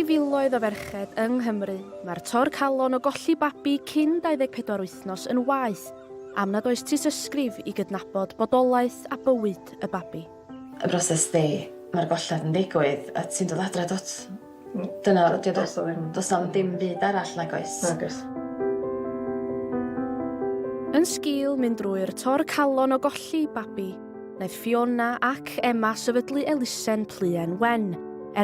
filoedd o ferched yng Nghymru, mae'r calon o golli babi cyn 24 wythnos yn waeth, am nad oes tystysgrif i gydnabod bodolaeth a bywyd y babi. Y broses di, mae'r golled yn digwydd a ti'n dod adre dot. Dyna, does am dim byd arall nag oes. Yn sgil mynd drwy'r calon o golli babi, wnaeth Fiona ac Emma sefydlu elusen Pluen Wen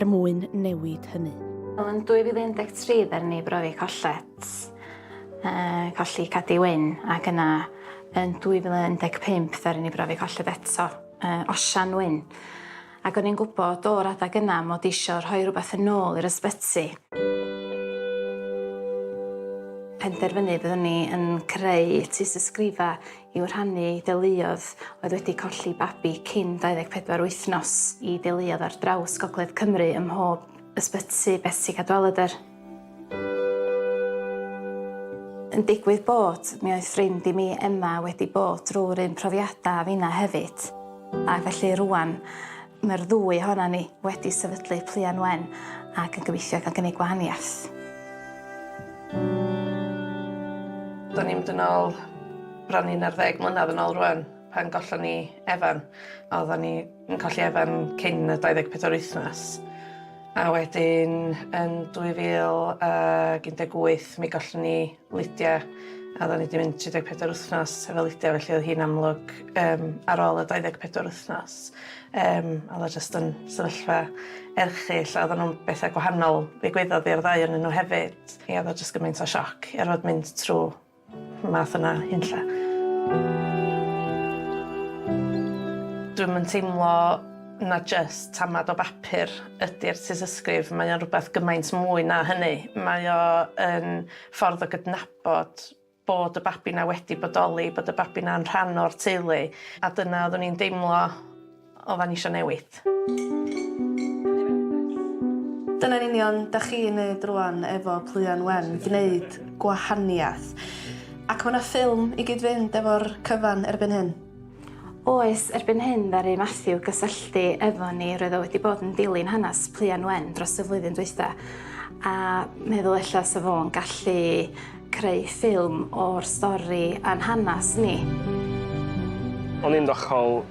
mwyn newid hynny. Yn 2013 ddaru ni brofi colled, colli Cadi Wyn, ac yna yn 2015 ddaru ni brofi colled eto, Osian Wyn. Ac o'n i'n gwybod o'r adag yna mod isio rhoi rhywbeth yn ôl i'r ysbyty. Penderfynu byddwn ni yn creu tystysgrifa i'w rhannu deuluoedd oedd wedi colli babi cyn 24 wythnos i deuluoedd ar draws Ngogledd Cymru ym mhob ysbyty besi Cadwaladr. Yn digwydd bod, mi oedd ffrind i mi Emma wedi bod drwy'r un profiadau a finna hefyd. A felly rwan, mae'r ddwy ohona ni wedi sefydlu Pluen Wen ac yn gobeithio cael gwneud gwahaniaeth. Da ni'n mynd yn ôl bron 11 mlynedd yn ôl rwan, pan gollon ni Efan. Oedden ni'n colli Efan cyn y 24 wythnos. A wedyn, yn 2018, mi gollon ni Lydia. A oedden ni wedi mynd 34 wythnos efo Lydia, felly oedd hi'n amlwg ar ôl y 24 wythnos. Oedd o jyst yn sefyllfa erchyll, a oedden nhw'n bethau gwahanol ddigwyddodd i'r ddau yn nhw hefyd. Oedd o jyst gymaint o sioc i arfod mynd trwy math yna hynlla. Dwi'n yn teimlo na jyst tamad o bapur ydy'r tystysgrif. Mae o'n rhywbeth gymaint mwy na hynny. Mae o'n ffordd o gydnabod bod y babi na wedi bodoli, bod y babi na'n rhan o'r teulu. A dyna oeddwn ni'n deimlo oedden ni eisiau newid. Dyna'n union, da chi'n neud rwan efo Pluen Wen, gwneud gwahaniaeth. Ac mae yna ffilm i gyd-fynd efo'r cyfan erbyn hyn? Oes, erbyn hyn ddaru Matthew gysylltu efo ni roedd o wedi bod yn dilyn hanes Pluen Wen dros y flwyddyn dwytha. A meddwl ella sa fo'n gallu creu ffilm o'r stori a'n hanes ni. O'n i'n dochol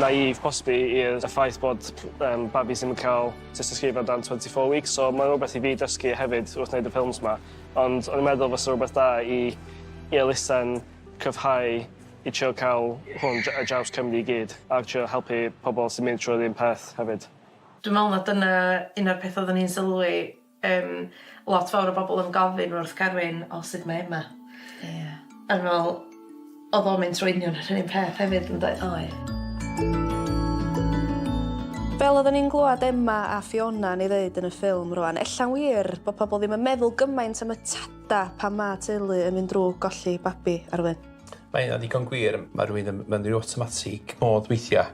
naif posbi i'r ffaith bod babi sy'n cael tystysgrif am dan 24 weeks, so mae'n rhywbeth i fi dysgu hefyd wrth wneud y ffilms yma. Ond o'n i'n meddwl fysa rhywbeth da i elusen cryfhau i trio cael hwn y draws Cymru i gyd, a trio helpu pobl sy'n mynd trwy'r un peth hefyd. Dwi'n meddwl na dyna un o'r peth oedden ni'n sylwi lot fawr o bobl yn gofyn wrth Carwyn o sut mae Emma. Yn meddwl, oedd o'n mynd trwy union yr un peth hefyd yn dweud. Fel oedden ni'n glwad Emma a Fiona ni ddeud yn y ffilm rwan, ella'n wir bod pobl ddim yn meddwl gymaint am y tada pan mae teulu yn mynd drwy golli babi arwen. Mae'n ddigon gwir, mae rhywun yn mynd i'r automatig mod weithiau,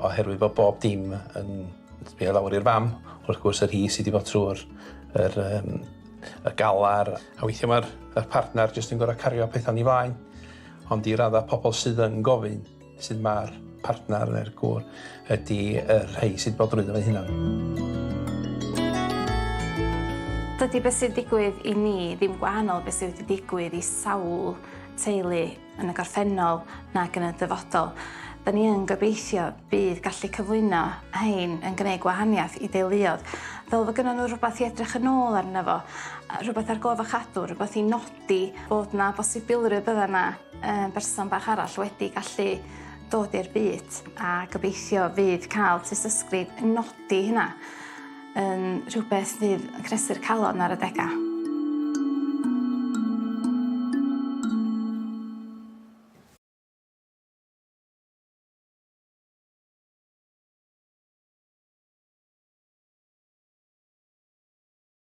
oherwydd bod bob dim yn sbio lawr i'r fam, wrth gwrs yr hi sydd wedi bod trwy'r galar. A weithiau mae'r partner jyst yn gorau cario pethau ni flaen, ond i raddau pobl sydd yn gofyn sydd mae'r partner neu'r gŵr ydy yr rhai sydd bod drwyddo fe hunan. Dydy beth sy'n digwydd i ni ddim gwahanol beth sydd wedi digwydd i sawl teulu yn y gorffennol nag yn y dyfodol. Da ni yn gobeithio bydd gallu cyflwyno hein yn gwneud gwahaniaeth i deuluoedd. Fel fod gynnon nhw rhywbeth i edrych yn ôl arno fo, rhywbeth ar gof a chadw, rhywbeth i nodi bod na bosibilrwydd bydda na berson bach arall wedi gallu dod i'r byd, a gobeithio fydd cael tystysgrif yn nodi hynna yn rhywbeth fydd yn cresu'r calon ar y degau.